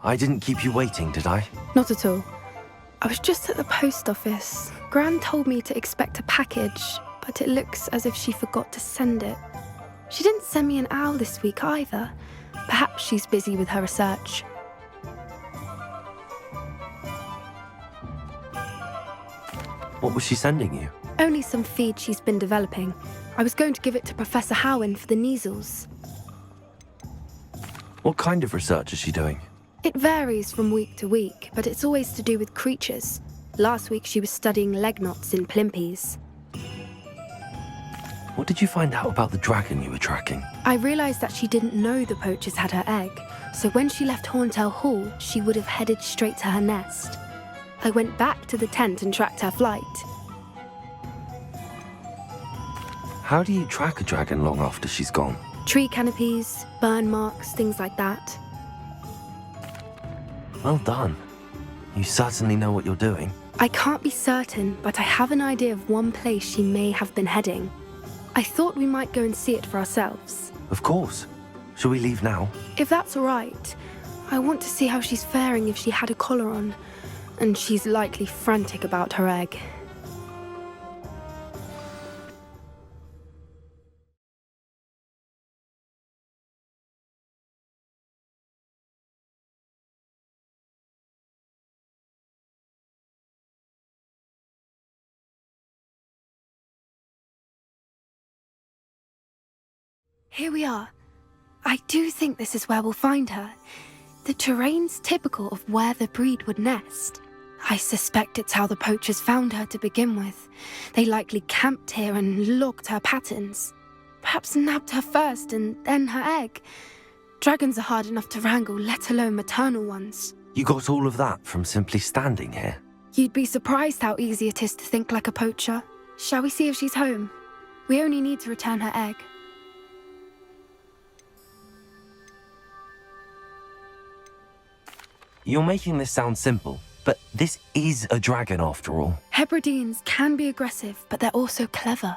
I didn't keep you waiting, did I? Not at all. I was just at the post office. Gran told me to expect a package, but it looks as if she forgot to send it. She didn't send me an owl this week either. Perhaps she's busy with her research. What was she sending you? Only some feed she's been developing. I was going to give it to Professor Howen for the measles. What kind of research is she doing? It varies from week to week, but it's always to do with creatures. Last week she was studying leg knots in plimpies. What did you find out about the dragon you were tracking? I realised that she didn't know the poachers had her egg, so when she left Horntail Hall, she would have headed straight to her nest. I went back to the tent and tracked her flight. How do you track a dragon long after she's gone? Tree canopies, burn marks, things like that. Well done. You certainly know what you're doing. I can't be certain, but I have an idea of one place she may have been heading. I thought we might go and see it for ourselves. Of course. Shall we leave now? If that's all right. I want to see how she's faring if she had a collar on. And she's likely frantic about her egg. Here we are. I do think this is where we'll find her. The terrain's typical of where the breed would nest. I suspect it's how the poachers found her to begin with. They likely camped here and logged her patterns. Perhaps nabbed her first and then her egg. Dragons are hard enough to wrangle, let alone maternal ones. You got all of that from simply standing here? You'd be surprised how easy it is to think like a poacher. Shall we see if she's home? We only need to return her egg. You're making this sound simple, but this is a dragon after all. Hebrideans can be aggressive, but they're also clever.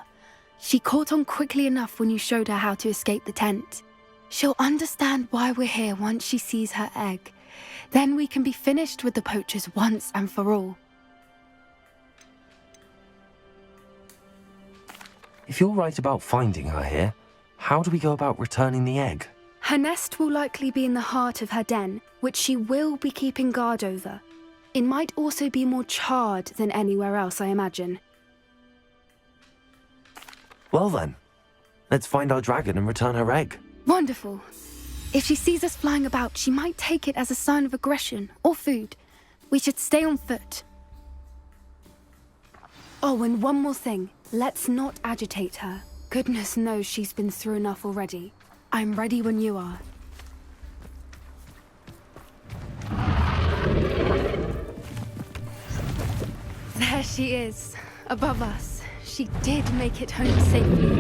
She caught on quickly enough when you showed her how to escape the tent. She'll understand why we're here once she sees her egg. Then we can be finished with the poachers once and for all. If you're right about finding her here, how do we go about returning the egg? Her nest will likely be in the heart of her den, which she will be keeping guard over. It might also be more charred than anywhere else, I imagine. Well then, let's find our dragon and return her egg. Wonderful. If she sees us flying about, she might take it as a sign of aggression or food. We should stay on foot. Oh, and one more thing. Let's not agitate her. Goodness knows she's been through enough already. I'm ready when you are. There she is, above us. She did make it home safely.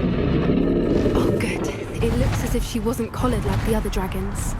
Oh, good. It looks as if she wasn't collared like the other dragons.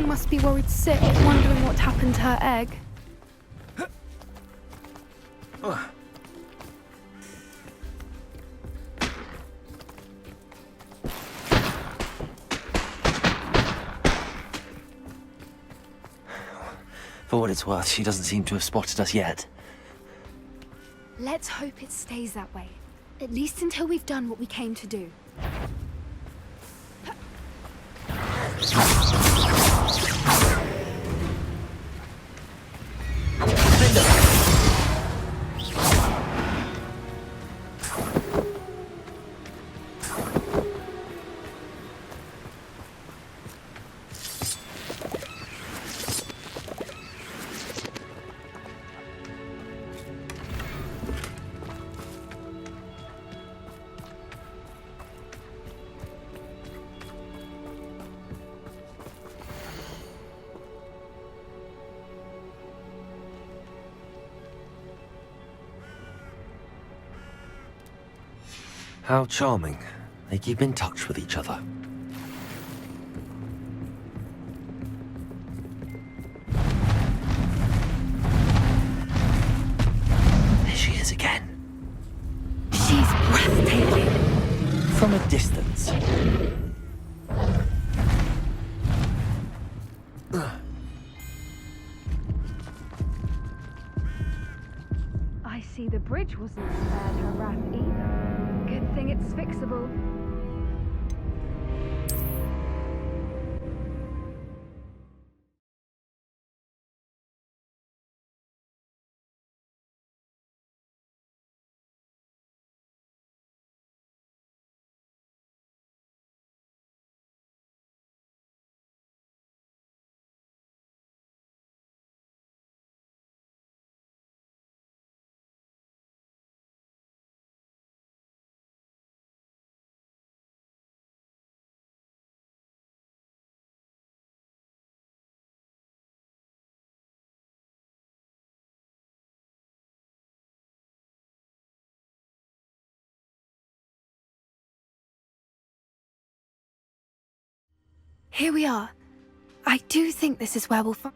Must be worried sick, wondering what happened to her egg. For what it's worth, she doesn't seem to have spotted us yet. Let's hope it stays that way. At least until we've done what we came to do. How charming. They keep in touch with each other. There she is again. She's breathtaking. From a distance. I see the bridge wasn't spared her wrath either. Good thing it's fixable. Here we are. I do think this is where we'll find...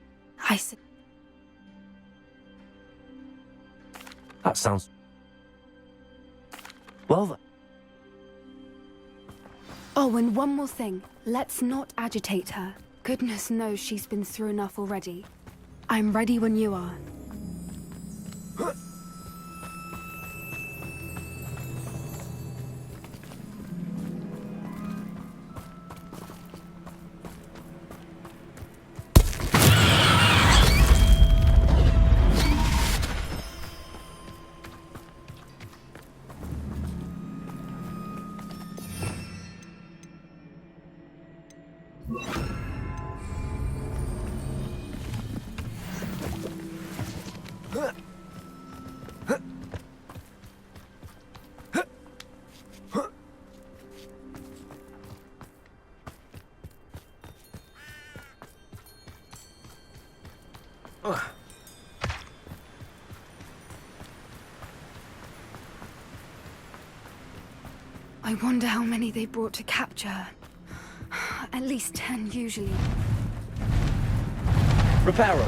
That sounds... Well... Oh, and one more thing. Let's not agitate her. Goodness knows she's been through enough already. I'm ready when you are. I wonder how many they brought to capture her. At least 10 usually. Reparo!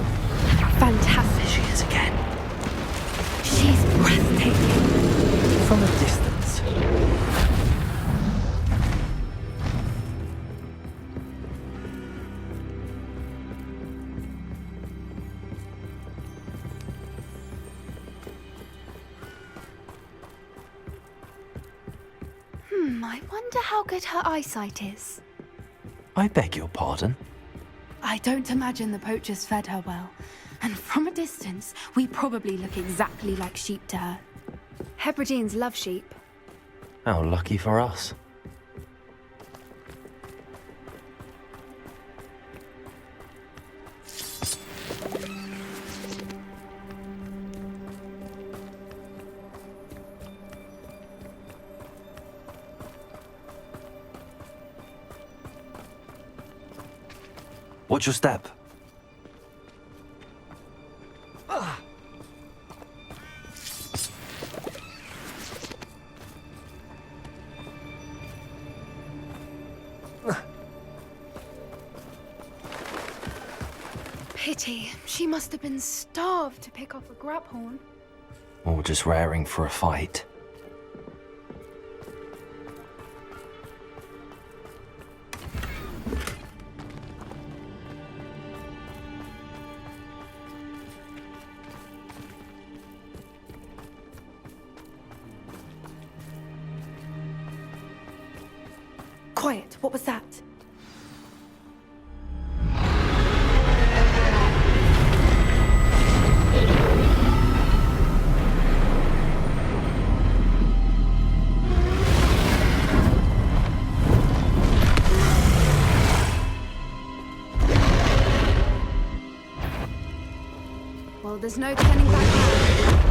Fantastic. There she is again. She's breathtaking. From a distance. I wonder how good her eyesight is. I beg your pardon? I don't imagine the poachers fed her well. And from a distance, we probably look exactly like sheep to her. Hebrideans love sheep. How lucky for us. Watch your step. Pity. She must have been starved to pick off a graphorn. Or just raring for a fight. Quiet. What was that? Well, there's no turning back now.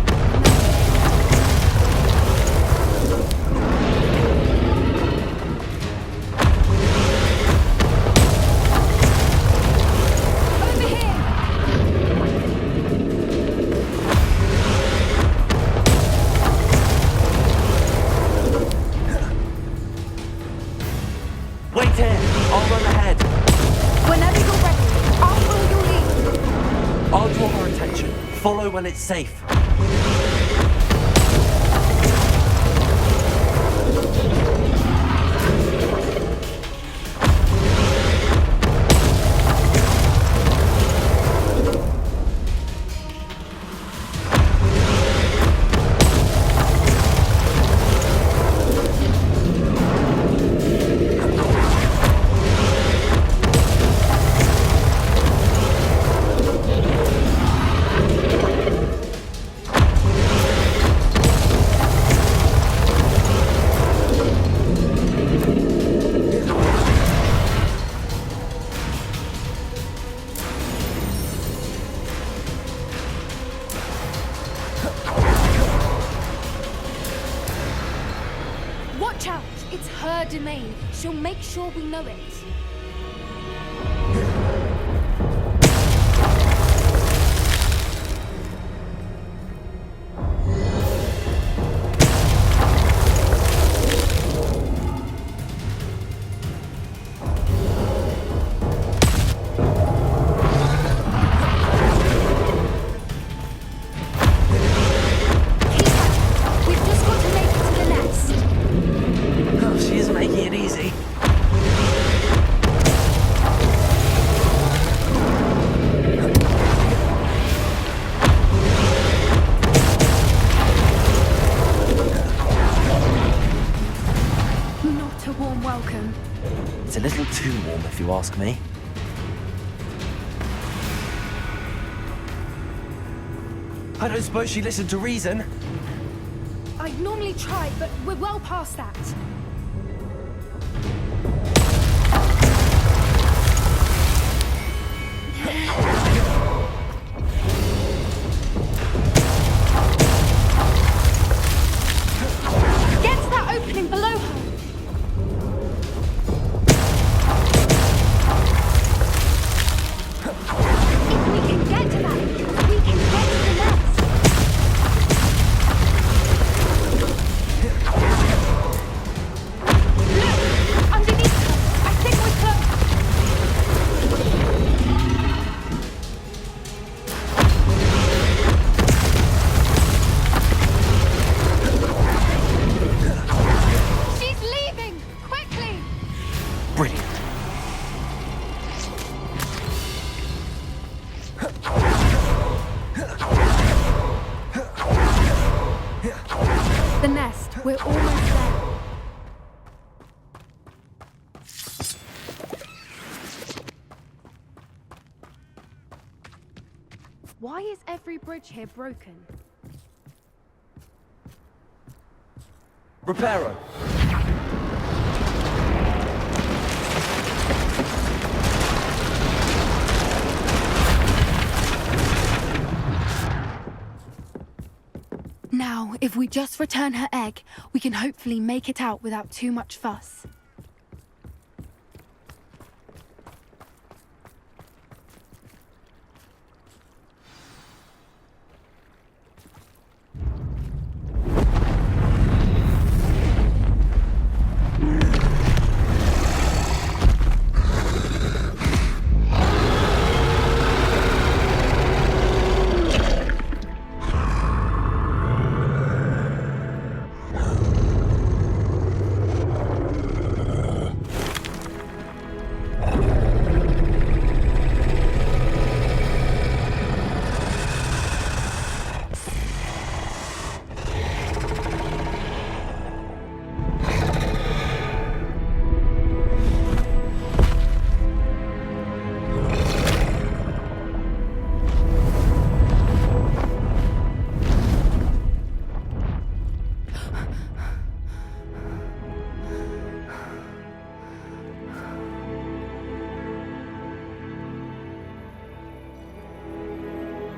Wait here. I'll run ahead. Whenever you're ready, I'll follow your lead. I'll draw her attention. Follow when it's safe. Watch out! It's her domain. She'll make sure we know it. We've just got to make it to the nest. Oh, she isn't making it easy. Not a warm welcome. It's a little too warm, if you ask me. I don't suppose she listened to reason. I'd normally try, but we're well past that. Get to that opening below her. If we can get to that, we can get to the nest. Look! Underneath her! I think we're close! She's leaving! Quickly! Brilliant. The nest. We're almost there. Why is every bridge here broken? Reparo. Now, if we just return her egg, we can hopefully make it out without too much fuss.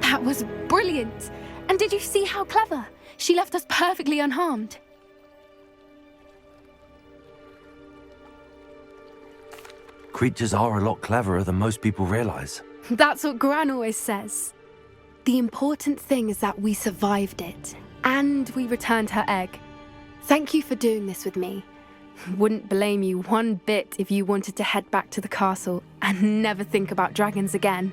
That was brilliant! And did you see how clever? She left us perfectly unharmed. Creatures are a lot cleverer than most people realize. That's what Gran always says. The important thing is that we survived it, and we returned her egg. Thank you for doing this with me. Wouldn't blame you one bit if you wanted to head back to the castle and never think about dragons again.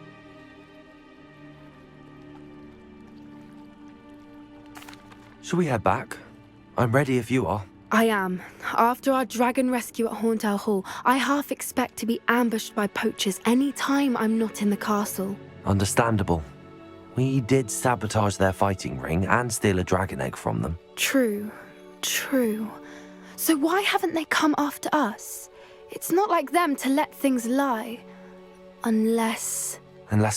Shall we head back? I'm ready if you are. I am. After our dragon rescue at Hauntel Hall, I half expect to be ambushed by poachers any time I'm not in the castle. Understandable. We did sabotage their fighting ring and steal a dragon egg from them. True. So why haven't they come after us? It's not like them to let things lie. Unless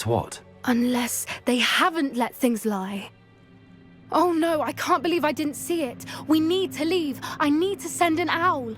what? Unless they haven't let things lie. Oh no, I can't believe I didn't see it. We need to leave. I need to send an owl.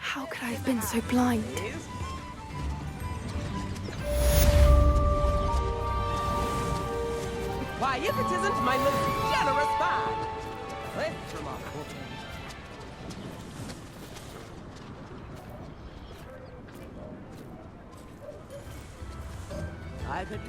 How could I have been so blind? Why, if it isn't my most generous bag! That's remarkable. I could...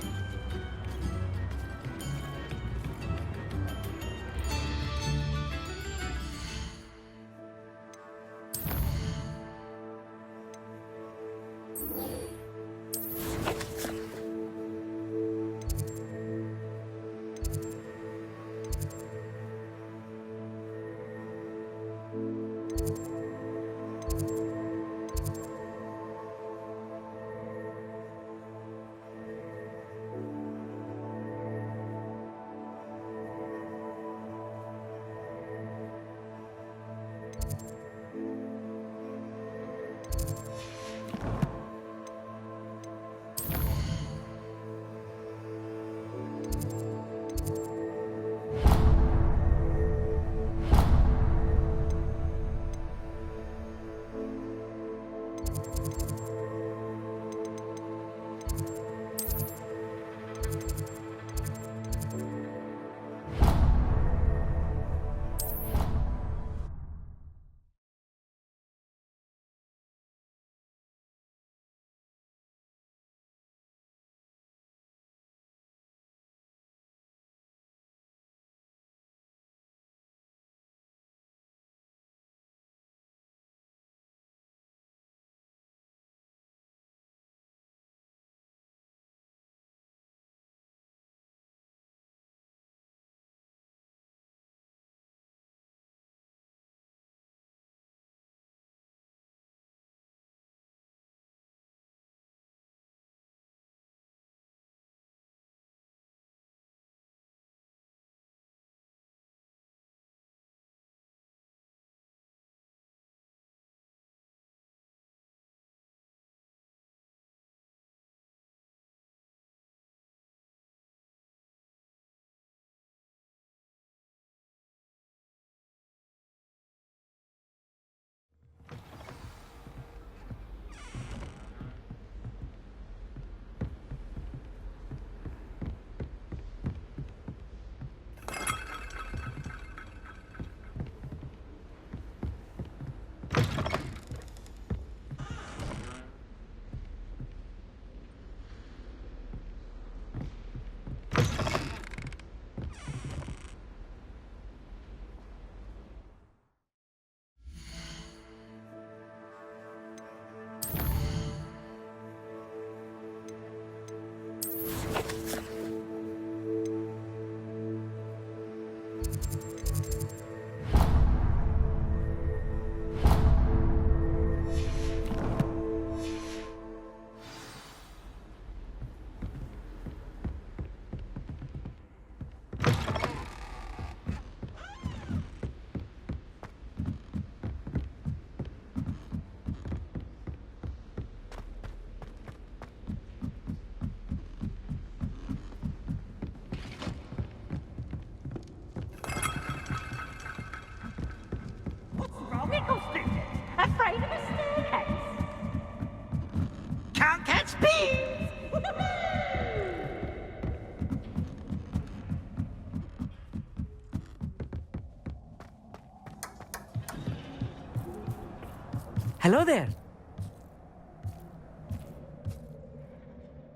Hello there.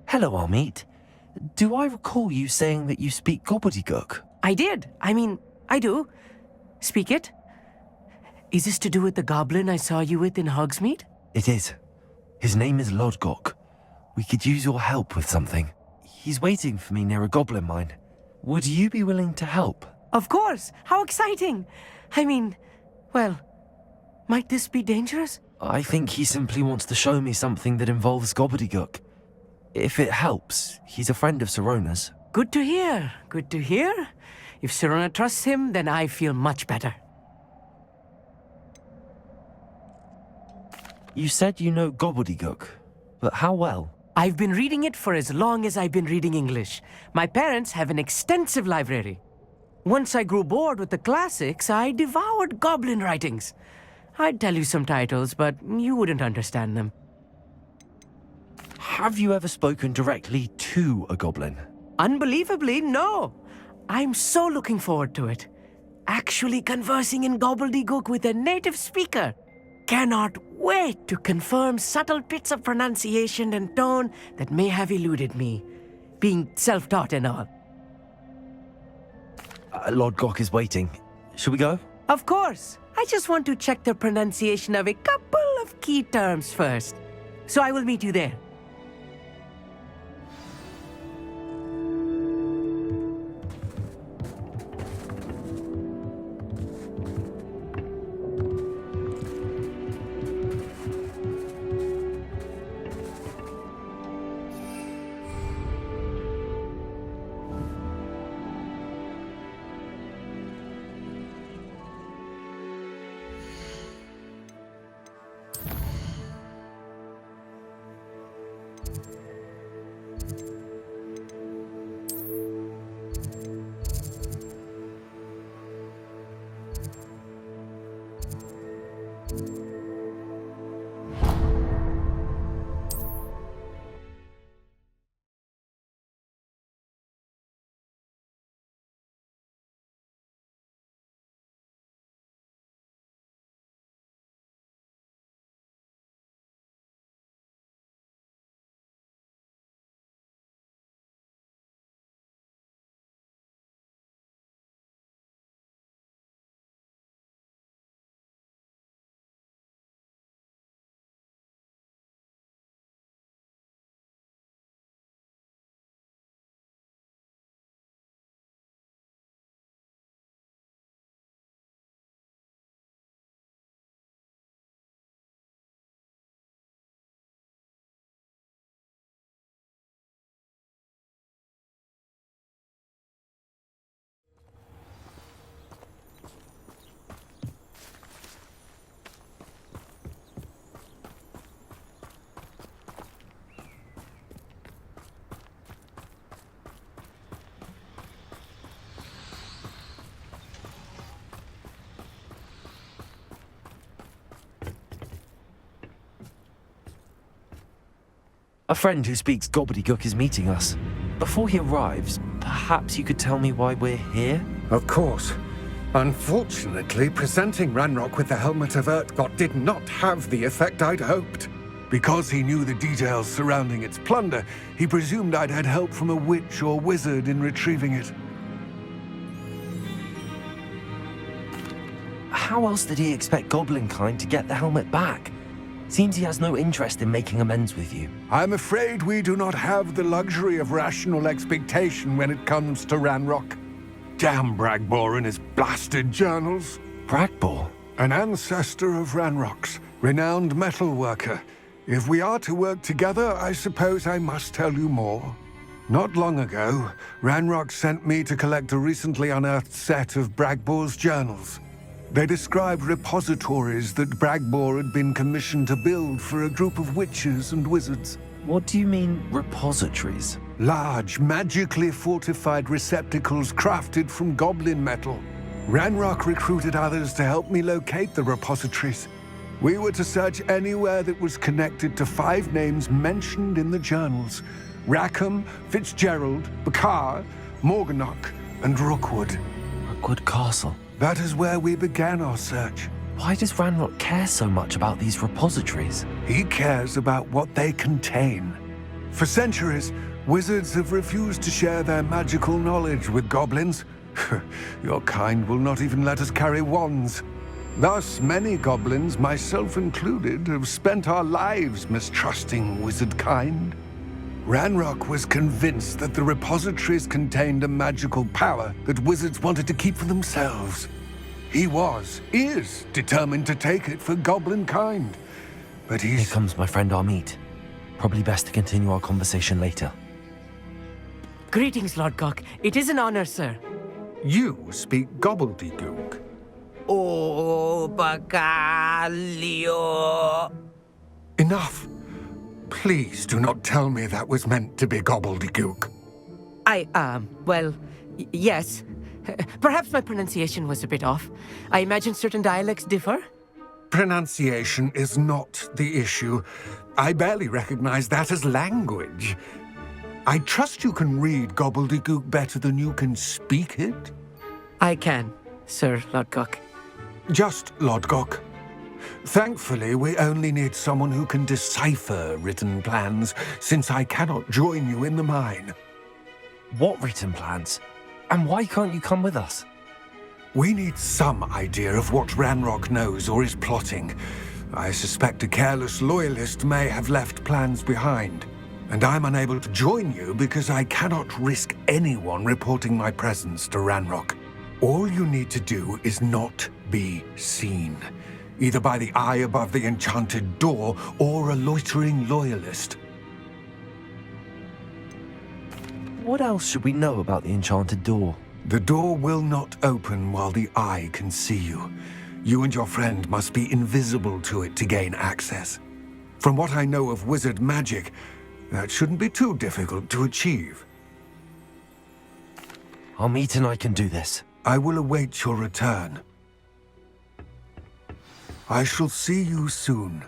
Hello, Amit. Do I recall you saying that you speak gobbledygook? I did. I do. Speak it. Is this to do with the goblin I saw you with in Hogsmeade? It is. His name is Lodgok. We could use your help with something. He's waiting for me near a goblin mine. Would you be willing to help? Of course. How exciting. Well, might this be dangerous? I think he simply wants to show me something that involves gobbledygook. If it helps, he's a friend of Sirona's. Good to hear. Good to hear. If Sirona trusts him, then I feel much better. You said you know gobbledygook, but how well? I've been reading it for as long as I've been reading English. My parents have an extensive library. Once I grew bored with the classics, I devoured goblin writings. I'd tell you some titles, but you wouldn't understand them. Have you ever spoken directly to a goblin? Unbelievably, no. I'm so looking forward to it. Actually conversing in gobbledygook with a native speaker. Cannot wait to confirm subtle bits of pronunciation and tone that may have eluded me, being self-taught and all. Lodgok is waiting. Shall we go? Of course. I just want to check the pronunciation of a couple of key terms first. So I will meet you there. A friend who speaks gobbledygook is meeting us. Before he arrives, perhaps you could tell me why we're here? Of course. Unfortunately, presenting Ranrok with the Helmet of Urtkot did not have the effect I'd hoped. Because he knew the details surrounding its plunder, he presumed I'd had help from a witch or wizard in retrieving it. How else did he expect Goblinkind to get the helmet back? Seems he has no interest in making amends with you. I'm afraid we do not have the luxury of rational expectation when it comes to Ranrok. Damn Bragbor and his blasted journals. Bragbor? An ancestor of Ranrok's, renowned metalworker. If we are to work together, I suppose I must tell you more. Not long ago, Ranrok sent me to collect a recently unearthed set of Bragbor's journals. They described repositories that Bragbor had been commissioned to build for a group of witches and wizards. What do you mean, repositories? Large, magically fortified receptacles crafted from goblin metal. Ranrok recruited others to help me locate the repositories. We were to search anywhere that was connected to 5 names mentioned in the journals: Rackham, Fitzgerald, Bakar, Morganach, and Rookwood. Rookwood Castle. That is where we began our search. Why does Ranrok care so much about these repositories? He cares about what they contain. For centuries, wizards have refused to share their magical knowledge with goblins. Your kind will not even let us carry wands. Thus, many goblins, myself included, have spent our lives mistrusting wizard kind. Ranrok was convinced that the repositories contained a magical power that wizards wanted to keep for themselves. He is determined to take it for goblin kind. But Here he's... comes my friend Amit. Probably best to continue our conversation later. Greetings, Lord Gok. It is an honor, sir. You speak gobbledygook. Oh, Bacalio. Enough. Please do not tell me that was meant to be gobbledygook. Yes. Perhaps my pronunciation was a bit off. I imagine certain dialects differ. Pronunciation is not the issue. I barely recognize that as language. I trust you can read gobbledygook better than you can speak it? I can, Sir Lord Gok. Just Lodgok. Thankfully, we only need someone who can decipher written plans, since I cannot join you in the mine. What written plans? And why can't you come with us? We need some idea of what Ranrok knows or is plotting. I suspect a careless loyalist may have left plans behind. And I'm unable to join you because I cannot risk anyone reporting my presence to Ranrok. All you need to do is not be seen, either by the eye above the enchanted door or a loitering loyalist. What else should we know about the enchanted door? The door will not open while the eye can see you. You and your friend must be invisible to it to gain access. From what I know of wizard magic, that shouldn't be too difficult to achieve. Amit and I can do this. I will await your return. I shall see you soon.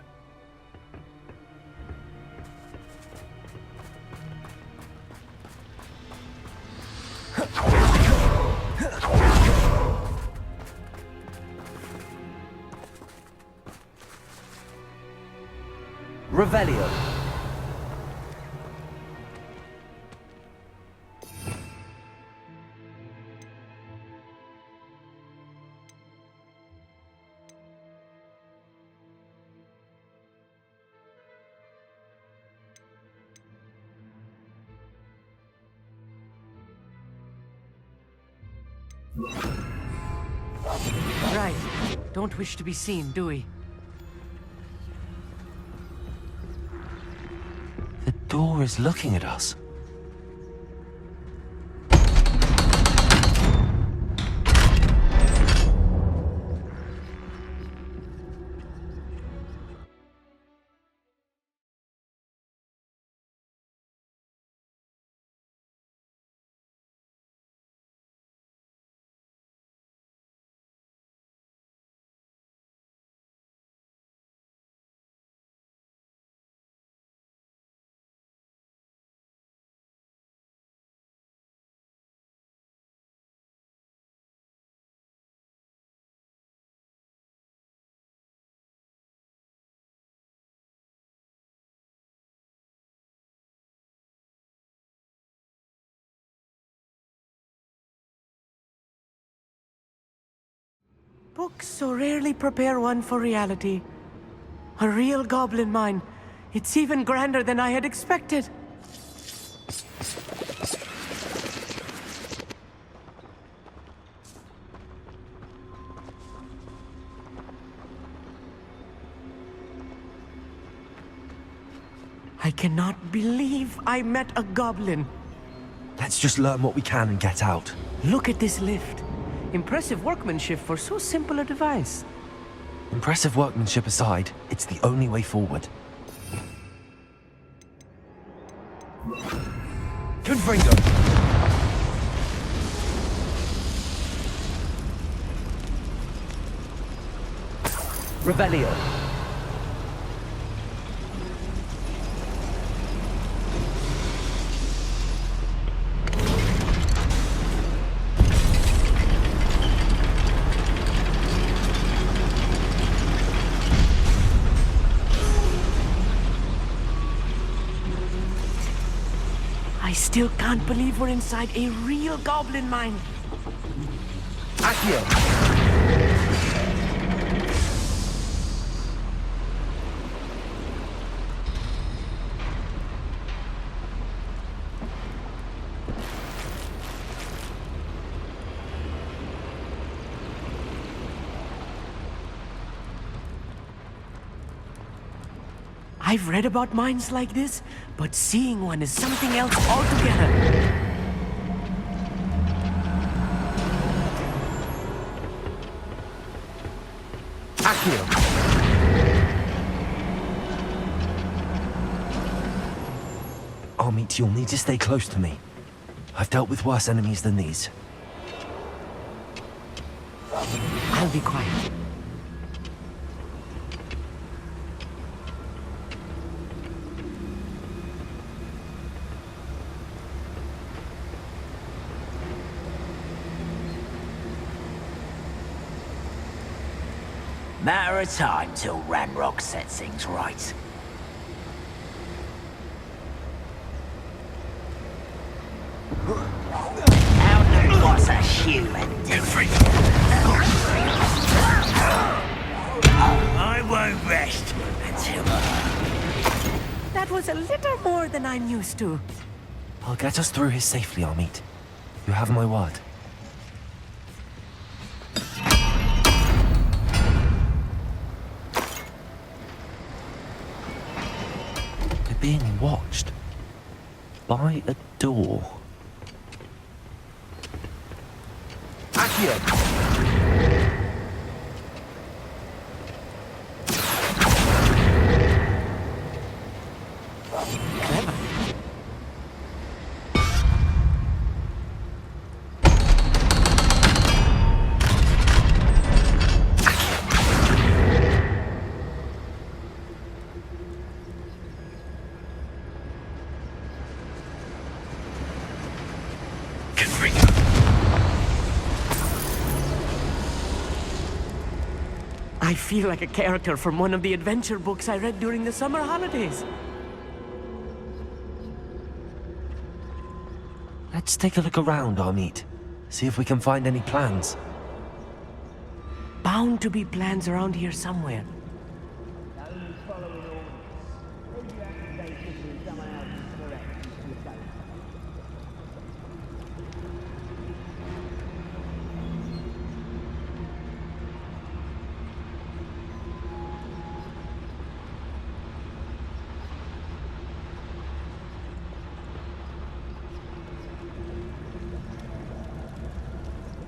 Revelio. Right. Don't wish to be seen, do we? The door is looking at us. Books so rarely prepare one for reality. A real goblin mine. It's even grander than I had expected. I cannot believe I met a goblin. Let's just learn what we can and get out. Look at this lift. Impressive workmanship for so simple a device. Impressive workmanship aside, it's the only way forward. Confringo! Revelio. still can't believe we're inside a real goblin mine. Accio! I've read about mines like this, but seeing one is something else altogether. Accio! Amit, you'll need to stay close to me. I've dealt with worse enemies than these. I'll be quiet. Matter of time till Ranrok sets things right. How new was a human? I won't rest until That was a little more than I'm used to. I'll get us through here safely, Amit. You have my word. They're being watched by a door. Accio! I feel like a character from one of the adventure books I read during the summer holidays. Let's take a look around, Amit. See if we can find any plans. Bound to be plans around here somewhere.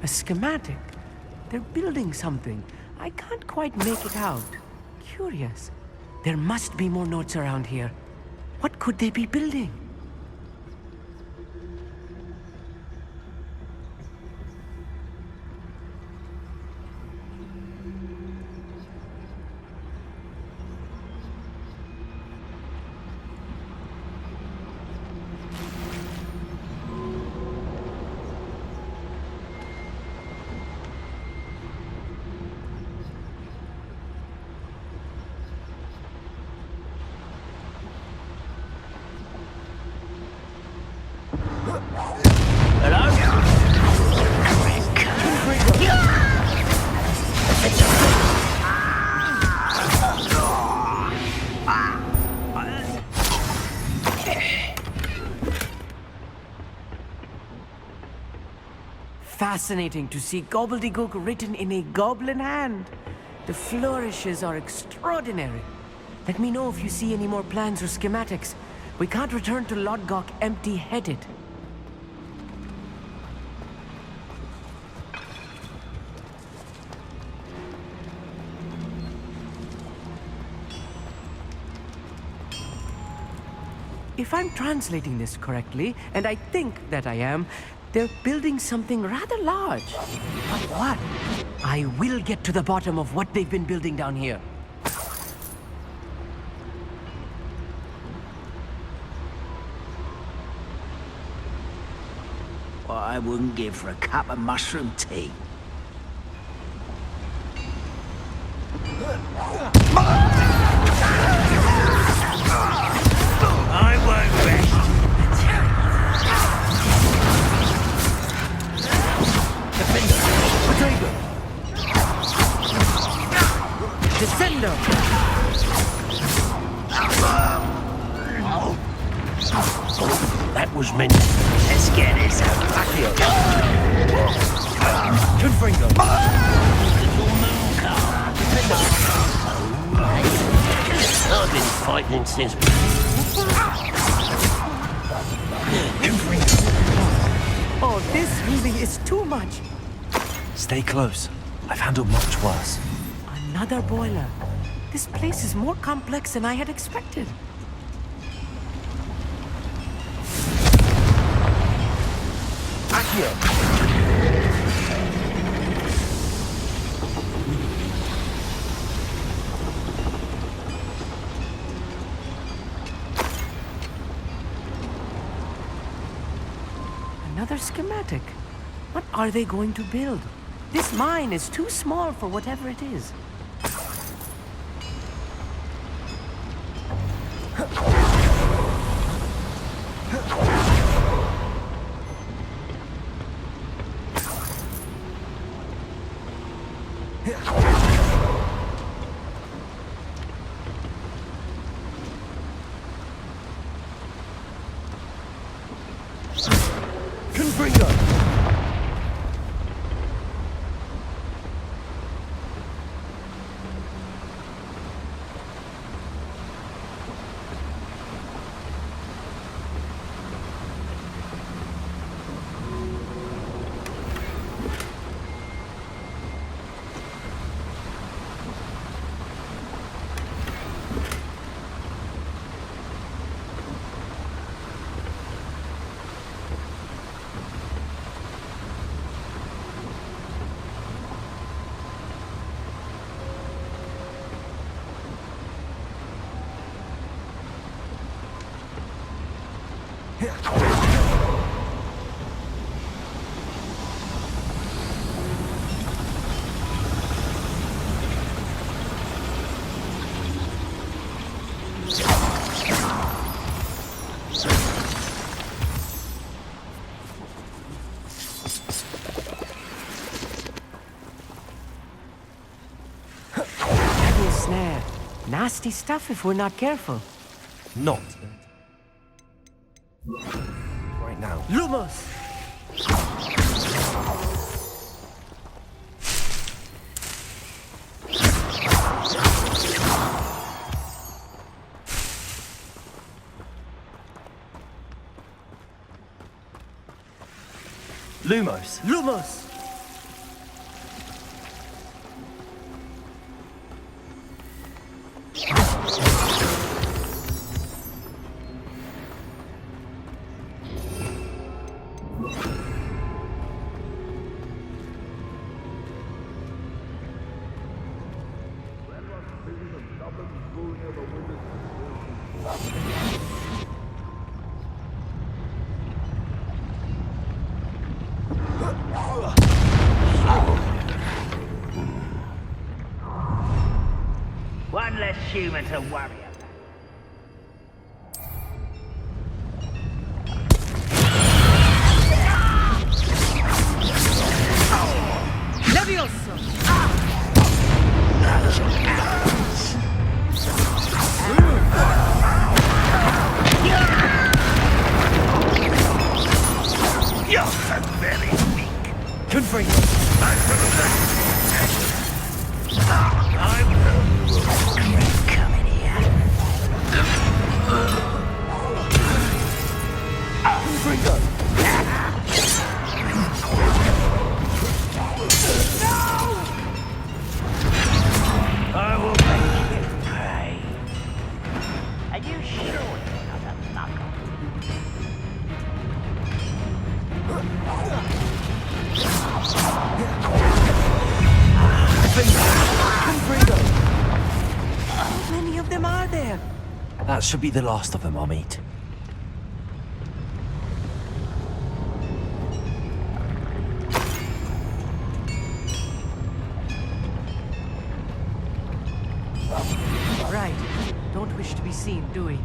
A schematic. They're building something. I can't quite make it out. Curious. There must be more notes around here. What could they be building? Fascinating to see gobbledygook written in a goblin hand. The flourishes are extraordinary. Let me know if you see any more plans or schematics. We can't return to Lodgok empty-headed. If I'm translating this correctly, and I think that I am, they're building something rather large. But what? I will get to the bottom of what they've been building down here. what I wouldn't give for a cup of mushroom tea. I won't rest. was meant. Let's get this over. Accio. Confringo. I've been fighting since. Oh, this really is too much. Stay close. I've handled much worse. Another boiler. This place is more complex than I had expected. Accio. Another schematic. What are they going to build? This mine is too small for whatever it is. Confringo. Devil's snare. Nasty stuff if we're not careful. Not. Right now. Lumos! Lumos. Lumos! One less human to worry about. Levioso! You're very weak. Confringo. Coming here. Confringo. I will make you pay. Are you sure you're not a knuckle? Confringo. How many of them are there? That should be the last of them I'll meet. Right. Don't wish to be seen, do we?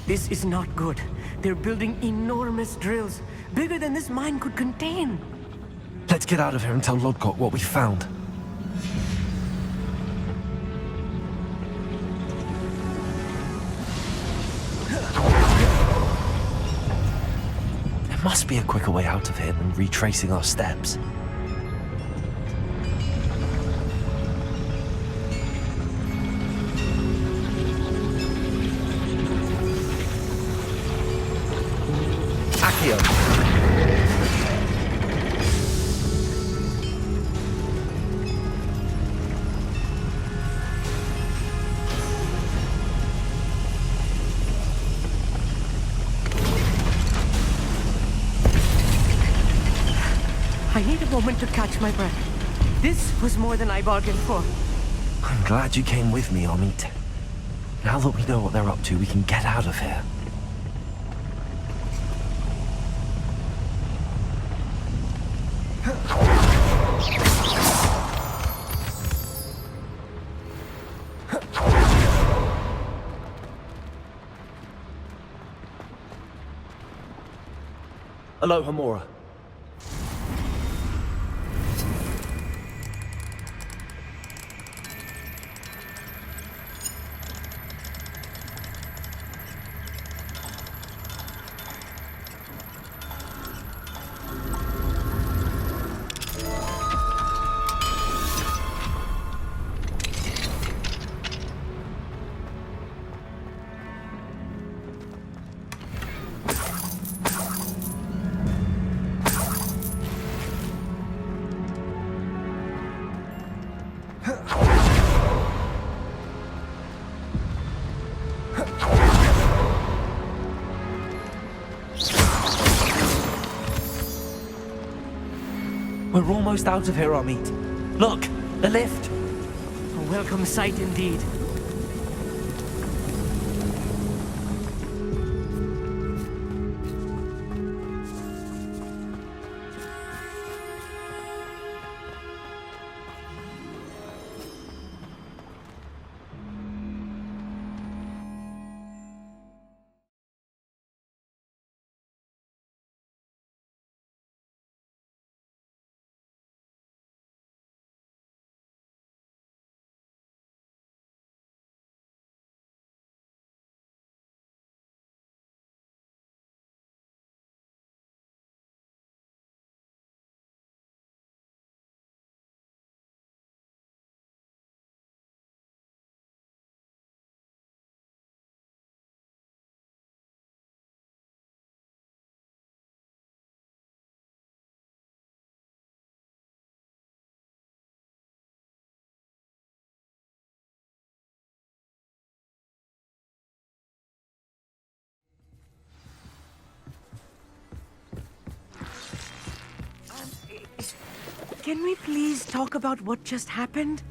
This is not good. They're building enormous drills, bigger than this mine could contain. Let's get out of here and tell Lodgok what we found. There must be a quicker way out of here than retracing our steps. Accio! I need a moment to catch my breath. This was more than I bargained for. I'm glad you came with me, Amit. Now that we know what they're up to, we can get out of here. Hello, Hamura. We're almost out of here, Amit. Look, the lift. A welcome sight indeed. Can we please talk about what just happened?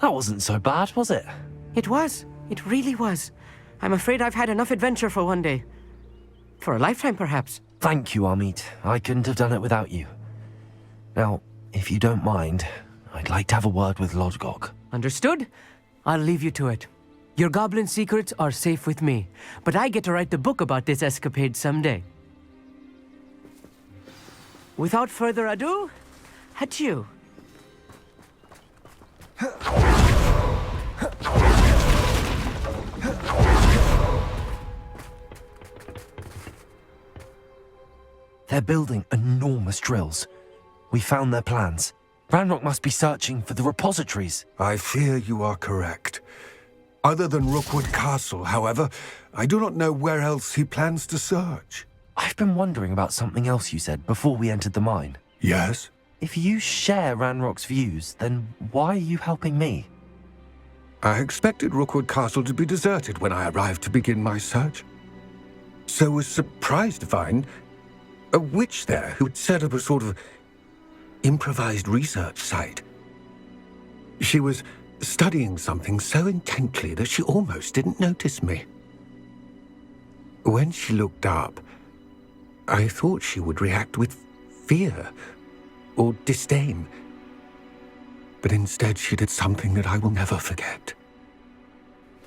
That wasn't so bad, was it? It was. It really was. I'm afraid I've had enough adventure for one day. For a lifetime, perhaps. Thank you, Amit. I couldn't have done it without you. Now, if you don't mind, I'd like to have a word with Lodgok. Understood? I'll leave you to it. Your goblin secrets are safe with me, but I get to write the book about this escapade someday. Without further ado, adieu. They're building enormous drills. We found their plans. Ranrok must be searching for the repositories. I fear you are correct. Other than Rookwood Castle, however, I do not know where else he plans to search. I've been wondering about something else you said before we entered the mine. Yes? If you share Ranrock's views, then why are you helping me? I expected Rookwood Castle to be deserted when I arrived to begin my search. So was surprised to find a witch there who had set up a sort of improvised research site. She was studying something so intently that she almost didn't notice me. When she looked up, I thought she would react with fear or disdain. But instead she did something that I will never forget.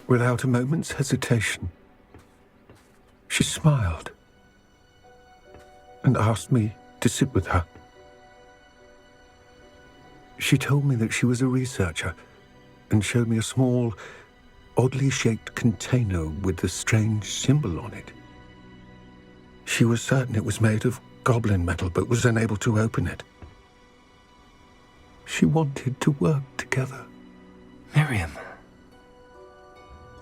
Without a moment's hesitation, she smiled and asked me to sit with her. She told me that she was a researcher and showed me a small, oddly shaped container with a strange symbol on it. She was certain it was made of goblin metal, but was unable to open it. She wanted to work together. Miriam.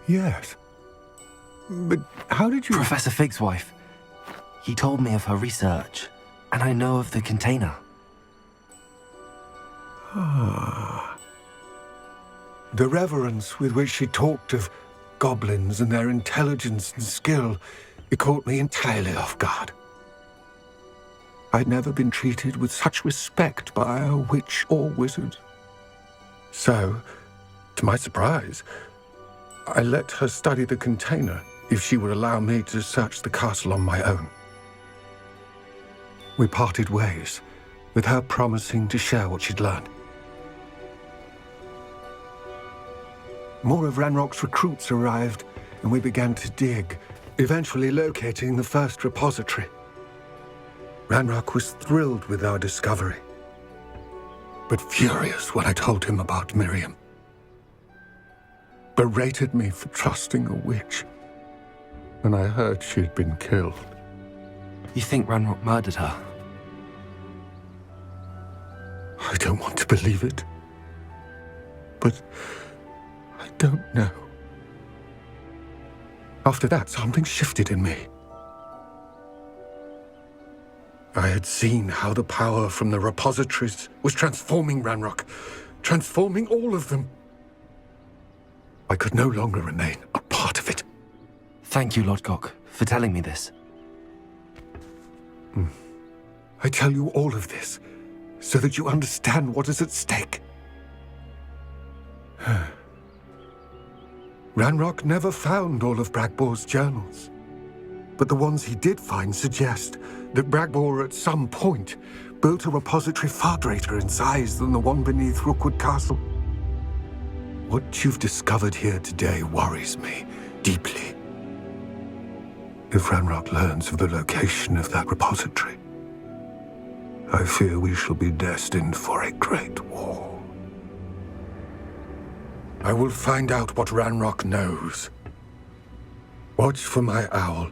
Yes. But how did you... Professor Fig's wife. He told me of her research, and I know of the container. Ah. The reverence with which she talked of goblins and their intelligence and skill, it caught me entirely off guard. I'd never been treated with such respect by a witch or wizard. So, to my surprise, I let her study the container if she would allow me to search the castle on my own. We parted ways, with her promising to share what she'd learned. More of Ranrock's recruits arrived, and we began to dig, eventually locating the first repository. Ranrok was thrilled with our discovery, but furious when I told him about Miriam. Berated me for trusting a witch, and I heard she'd been killed. You think Ranrok murdered her? I don't want to believe it, but I don't know. After that, something shifted in me. I had seen how the power from the repositories was transforming Ranrok, transforming all of them. I could no longer remain a part of it. Thank you, Lodgok, for telling me this. I tell you all of this so that you understand what is at stake. Ranrok never found all of Bragbor's journals, but the ones he did find suggest that Bragbor at some point built a repository far greater in size than the one beneath Rookwood Castle. What you've discovered here today worries me deeply. If Ranrok learns of the location of that repository, I fear we shall be destined for a great war. I will find out what Ranrok knows. Watch for my owl.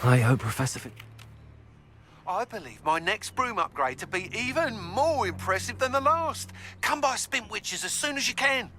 I hope Professor Fig... I believe my next broom upgrade to be even more impressive than the last. Come by Spintwitches as soon as you can.